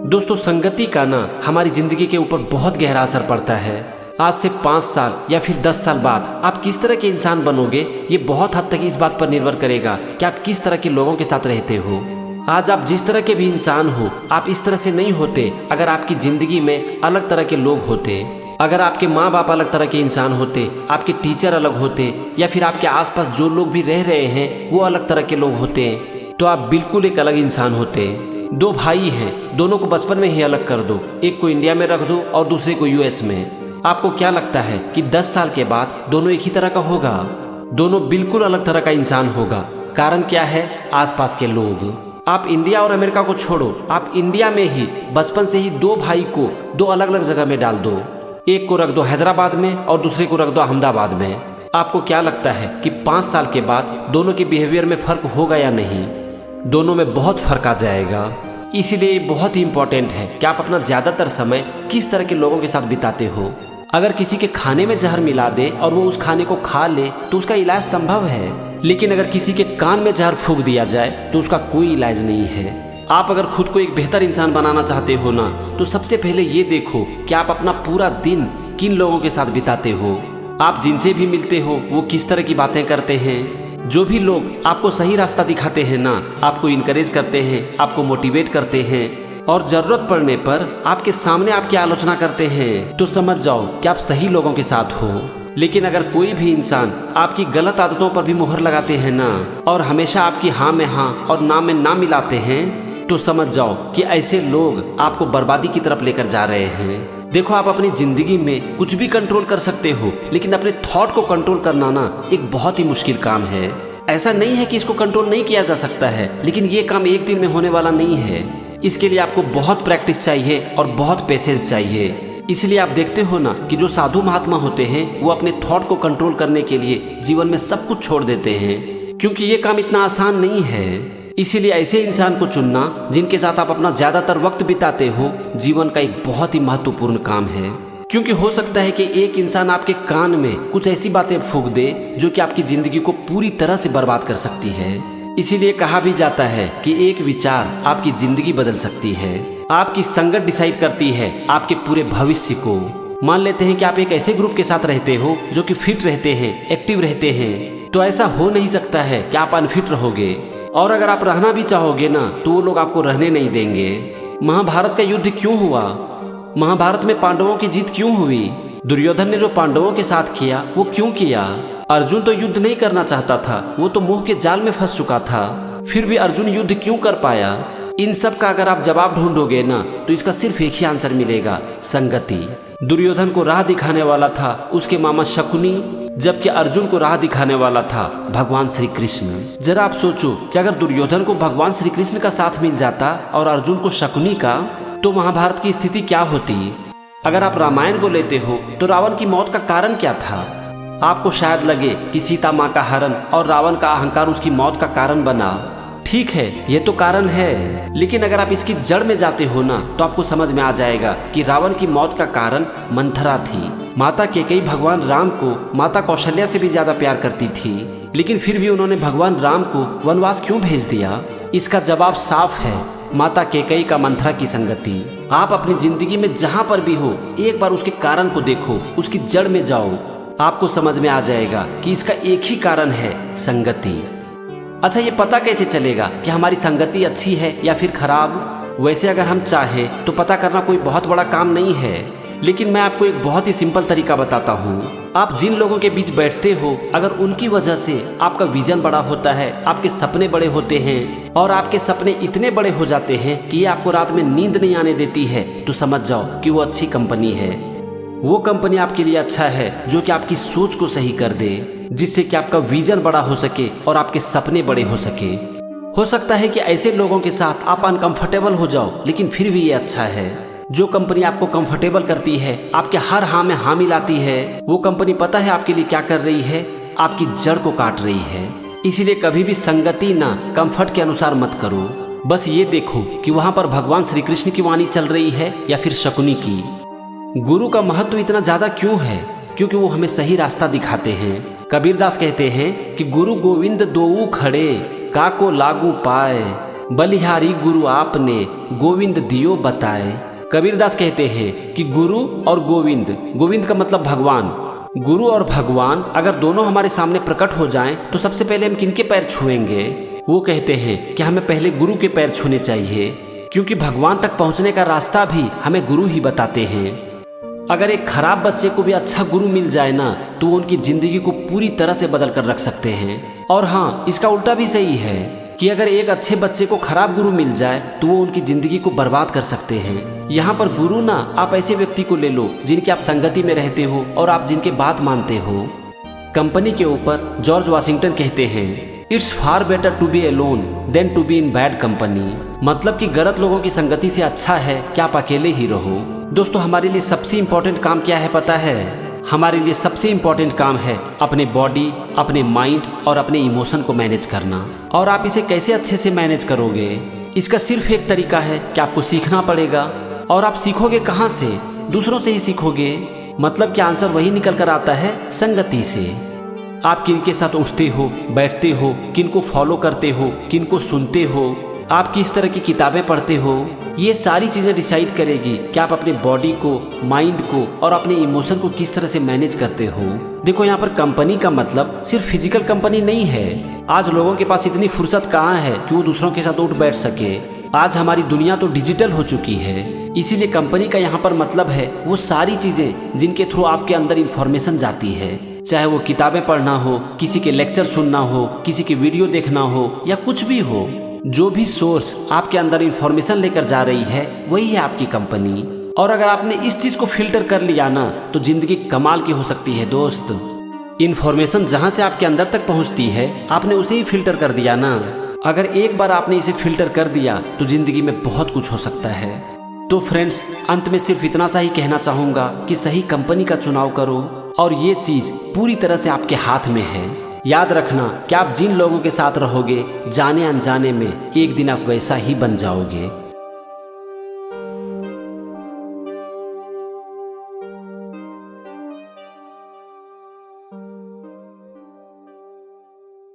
दोस्तों, संगति का ना हमारी जिंदगी के ऊपर बहुत गहरा असर पड़ता है। आज से 5 साल या फिर 10 साल बाद आप किस तरह के इंसान बनोगे, ये बहुत हद तक इस बात पर निर्भर करेगा कि आप किस तरह के लोगों के साथ रहते हो। आज आप जिस तरह के भी इंसान हो, आप इस तरह से नहीं होते अगर आपकी जिंदगी में अलग तरह के लोग होते। अगर आपके माँ बाप अलग तरह के इंसान होते, आपके टीचर अलग होते, या फिर आपके आसपास जो लोग भी रह रहे हैं वो अलग तरह के लोग होते, तो आप बिल्कुल एक अलग इंसान होते। 2 भाई हैं, दोनों को बचपन में ही अलग कर दो, एक को इंडिया में रख दो और दूसरे को यूएस में। आपको क्या लगता है कि 10 साल के बाद दोनों एक ही तरह का होगा? दोनों बिल्कुल अलग तरह का इंसान होगा। कारण क्या है? आसपास के लोग। आप इंडिया और अमेरिका को छोड़ो, आप इंडिया में ही बचपन से ही 2 भाई को 2 अलग अलग जगह में डाल दो। एक को रख दो हैदराबाद में और दूसरे को रख दो अहमदाबाद में। आपको क्या लगता है कि 5 साल के बाद दोनों के बिहेवियर में फर्क होगा या नहीं? दोनों में बहुत फर्क आ जाएगा। इसीलिए ये बहुत ही इंपॉर्टेंट है कि आप अपना ज्यादातर समय किस तरह के लोगों के साथ बिताते हो। अगर किसी के खाने में जहर मिला दे और वो उस खाने को खा ले तो उसका इलाज संभव है, लेकिन अगर किसी के कान में जहर फूंक दिया जाए तो उसका कोई इलाज नहीं है। आप अगर खुद को एक बेहतर इंसान बनाना चाहते हो ना, तो सबसे पहले ये देखो कि आप अपना पूरा दिन किन लोगों के साथ बिताते हो। आप जिनसे भी मिलते हो वो किस तरह की बातें करते हैं। जो भी लोग आपको सही रास्ता दिखाते हैं ना, आपको इनकरेज करते हैं, आपको मोटिवेट करते हैं और जरूरत पड़ने पर आपके सामने आपकी आलोचना करते हैं, तो समझ जाओ कि आप सही लोगों के साथ हो। लेकिन अगर कोई भी इंसान आपकी गलत आदतों पर भी मोहर लगाते हैं ना, और हमेशा आपकी हाँ में हाँ और ना में ना मिलाते हैं, तो समझ जाओ कि ऐसे लोग आपको बर्बादी की तरफ लेकर जा रहे हैं। देखो, आप अपनी जिंदगी में कुछ भी कंट्रोल कर सकते हो, लेकिन अपने थॉट को कंट्रोल करना ना एक बहुत ही मुश्किल काम है। ऐसा नहीं है कि इसको कंट्रोल नहीं किया जा सकता है, लेकिन ये काम एक दिन में होने वाला नहीं है। इसके लिए आपको बहुत प्रैक्टिस चाहिए और बहुत पेशेंस चाहिए। इसलिए आप देखते हो ना कि जो साधु महात्मा होते हैं वो अपने थॉट को कंट्रोल करने के लिए जीवन में सब कुछ छोड़ देते हैं, क्योंकि ये काम इतना आसान नहीं है। इसीलिए ऐसे इंसान को चुनना जिनके साथ आप अपना ज्यादातर वक्त बिताते हो, जीवन का एक बहुत ही महत्वपूर्ण काम है। क्योंकि हो सकता है कि एक इंसान आपके कान में कुछ ऐसी बातें फूंक दे जो कि आपकी जिंदगी को पूरी तरह से बर्बाद कर सकती है। इसीलिए कहा भी जाता है कि एक विचार आपकी जिंदगी बदल सकती है। आपकी संगत डिसाइड करती है आपके पूरे भविष्य को। मान लेते हैं कि आप एक ऐसे ग्रुप के साथ रहते हो जो कि फिट रहते हैं, एक्टिव रहते हैं, तो ऐसा हो नहीं सकता है कि आप अनफिट रहोगे। और अगर आप रहना भी चाहोगे ना, तो वो लोग आपको रहने नहीं देंगे। महाभारत का युद्ध क्यों हुआ? महाभारत में पांडवों की जीत क्यों हुई? दुर्योधन ने जो पांडवों के साथ किया वो क्यों किया? अर्जुन तो युद्ध नहीं करना चाहता था, वो तो मोह के जाल में फंस चुका था, फिर भी अर्जुन युद्ध क्यों कर पाया? इन सब का अगर आप जवाब ढूंढोगे ना, तो इसका सिर्फ एक ही आंसर मिलेगा, संगति। दुर्योधन को राह दिखाने वाला था उसके मामा शकुनी, जबकि अर्जुन को राह दिखाने वाला था भगवान श्री कृष्ण। जरा आप सोचो कि अगर दुर्योधन को भगवान श्री कृष्ण का साथ मिल जाता और अर्जुन को शकुनी का, तो महाभारत की स्थिति क्या होती? अगर आप रामायण को लेते हो तो रावण की मौत का कारण क्या था? आपको शायद लगे कि सीता माँ का हरण और रावण का अहंकार उसकी मौत का कारण बना। ठीक है, ये तो कारण है, लेकिन अगर आप इसकी जड़ में जाते हो ना, तो आपको समझ में आ जाएगा कि रावण की मौत का कारण मंथरा थी। माता कैकेयी भगवान राम को माता कौशल्या से भी ज्यादा प्यार करती थी, लेकिन फिर भी उन्होंने भगवान राम को वनवास क्यों भेज दिया? इसका जवाब साफ है, माता कैकेयी का मंथरा की संगति। आप अपनी जिंदगी में जहाँ पर भी हो, एक बार उसके कारण को देखो, उसकी जड़ में जाओ, आपको समझ में आ जाएगा कि इसका एक ही कारण है, संगति। अच्छा, ये पता कैसे चलेगा कि हमारी संगति अच्छी है या फिर खराब? वैसे अगर हम चाहे तो पता करना कोई बहुत बड़ा काम नहीं है, लेकिन मैं आपको एक बहुत ही सिंपल तरीका बताता हूँ। आप जिन लोगों के बीच बैठते हो, अगर उनकी वजह से आपका विजन बड़ा होता है, आपके सपने बड़े होते हैं और आपके सपने इतने बड़े हो जाते हैं कि ये आपको रात में नींद नहीं आने देती है, तो समझ जाओ कि वो अच्छी कंपनी है। वो कंपनी आपके लिए अच्छा है जो कि आपकी सोच को सही कर दे, जिससे कि आपका विजन बड़ा हो सके और आपके सपने बड़े हो सके। हो सकता है कि ऐसे लोगों के साथ आप अनकंफर्टेबल हो जाओ, लेकिन फिर भी ये अच्छा है। जो कंपनी आपको कंफर्टेबल करती है, आपके हर हाँ में हाँ मिलाती है, वो कंपनी पता है आपके लिए क्या कर रही है? आपकी जड़ को काट रही है। इसीलिए कभी भी संगति ना कंफर्ट के अनुसार मत करो। बस ये देखो कि वहाँ पर भगवान श्री कृष्ण की वाणी चल रही है या फिर शकुनी की। गुरु का महत्व इतना ज्यादा क्यों है? क्योंकि वो हमें सही रास्ता दिखाते हैं। कबीरदास कहते हैं कि गुरु गोविंद दोऊ खड़े, का को लागू पाए, बलिहारी गुरु आपने गोविंद दियो बताए। कबीरदास कहते हैं कि गुरु और गोविंद, गोविंद का मतलब भगवान, गुरु और भगवान अगर दोनों हमारे सामने प्रकट हो जाएं तो सबसे पहले हम किनके पैर छुएंगे? वो कहते हैं कि हमें पहले गुरु के पैर छूने चाहिए, क्योंकि भगवान तक पहुंचने का रास्ता भी हमें गुरु ही बताते हैं। अगर एक खराब बच्चे को भी अच्छा गुरु मिल जाए ना तो वो उनकी जिंदगी को पूरी तरह से बदल कर रख सकते हैं। और हाँ, इसका उल्टा भी सही है कि अगर एक अच्छे बच्चे को खराब गुरु मिल जाए तो वो उनकी जिंदगी को बर्बाद कर सकते हैं। यहाँ पर गुरु ना आप ऐसे व्यक्ति को ले लो जिनकी आप संगति में रहते हो और आप जिनके बात मानते हो। कंपनी के ऊपर जॉर्ज वाशिंगटन कहते हैं, it's far better to be alone than to be in bad company. मतलब कि गलत लोगों की संगति से अच्छा है कि आप अकेले ही रहो। दोस्तों, हमारे लिए सबसे इम्पोर्टेंट काम क्या है पता है? हमारे लिए सबसे इम्पोर्टेंट काम है अपने बॉडी, अपने माइंड और अपने इमोशन को मैनेज करना। और आप इसे कैसे अच्छे से मैनेज करोगे? इसका सिर्फ एक तरीका है कि आपको सीखना पड़ेगा। और आप सीखोगे कहाँ से? दूसरों से ही सीखोगे। मतलब कि आंसर वही निकल कर आता है संगति से। आप किन के साथ उठते हो, बैठते हो, किन को फॉलो करते हो, किन को सुनते हो, आप किस तरह की किताबें पढ़ते हो, ये सारी चीज़ें डिसाइड करेगी कि आप अपने बॉडी को, माइंड को और अपने इमोशन को किस तरह से मैनेज करते हो। देखो, यहाँ पर कंपनी का मतलब सिर्फ फिजिकल कंपनी नहीं है। आज लोगों के पास इतनी फुर्सत कहाँ है कि वो दूसरों के साथ उठ बैठ सके। आज हमारी दुनिया तो डिजिटल हो चुकी है, इसीलिए कंपनी का यहाँ पर मतलब है वो सारी चीज़ें जिनके थ्रू आपके अंदर इंफॉर्मेशन जाती है। चाहे वो किताबें पढ़ना हो, किसी के लेक्चर सुनना हो, किसी के वीडियो देखना हो या कुछ भी हो, जो भी सोर्स आपके अंदर इंफॉर्मेशन लेकर जा रही है वही है आपकी कंपनी। और अगर आपने इस चीज को फिल्टर कर लिया ना तो जिंदगी कमाल की हो सकती है दोस्त। इंफॉर्मेशन जहां से आपके अंदर तक पहुंचती है आपने उसे ही फिल्टर कर दिया ना। अगर एक बार आपने इसे फिल्टर कर दिया तो जिंदगी में बहुत कुछ हो सकता है। तो फ्रेंड्स, अंत में सिर्फ इतना सा ही कहना चाहूंगा कि सही कंपनी का चुनाव करो और ये चीज पूरी तरह से आपके हाथ में है। याद रखना कि आप जिन लोगों के साथ रहोगे, जाने अनजाने में एक दिन आप वैसा ही बन जाओगे।